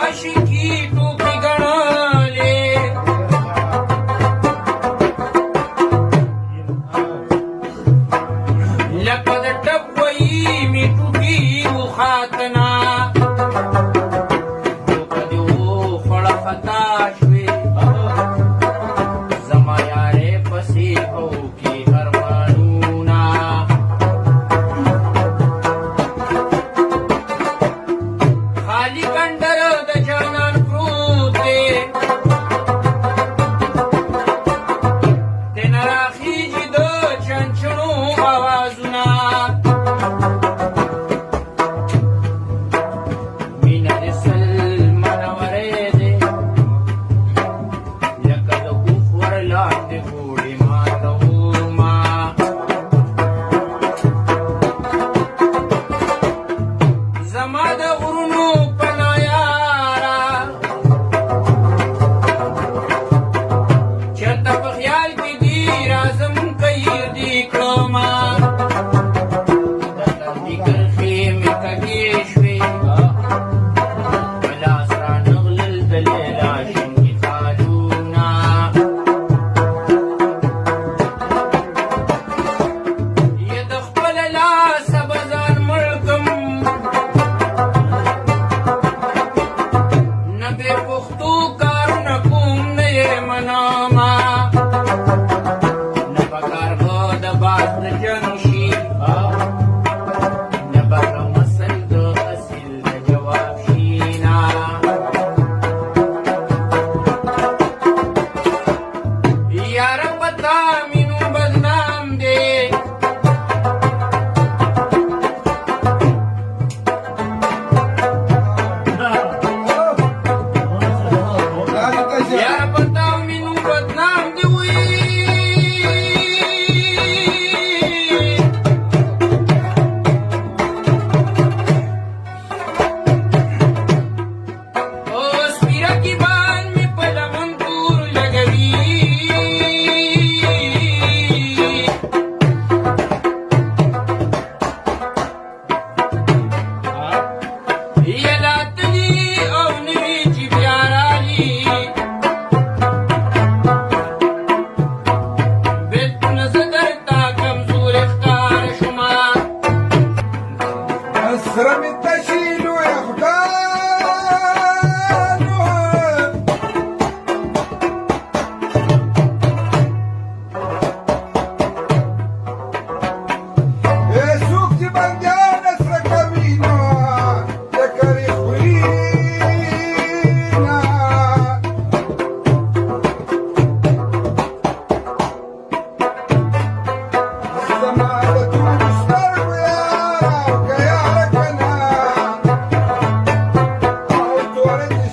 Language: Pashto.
عاشقی ټوکې ګڼلې لکه د ټپ وایي مې ټوټې وخاتنه ټوکه دې وخوړه خطا شوې زما یارې پسې کوکې ارمانونه خالي کنډر د جانان پروت دی تېنه راخیږي د چنچڼو آوازونه مینه دې سلمنورې دی لکه د کفر لاندې ګوړې ماتومه زما د غرونو پناه یاره چېرته په خیال کې دي راځم که يې دې کړمه د تندي کرښې مې کږې شوې په لاس رانغلل د لیلا شنګي خالونه یې د خپل لاسه به ځان مړ کړم نه بې پښتو کارونه کوم نه یې منمه نه به کارغه د باز د جنګ شي نه به مسل د اصیل د جواب شي نه یاره په تا مې نوم بدنام دی یاره په تا مې نوم بدنام دی وی او سپیره کې بال مې په لمن پور لګوي یلا تلي او نوي چې بیا رالي بېلتون زه درته کمزورې ښکاره شومه سره مې تشي لویه خدانو څوک چې بندیانه سره کوي نو د کرې خوري نه زما د تورو سترګو یاره او که یاره که نه او تورې دې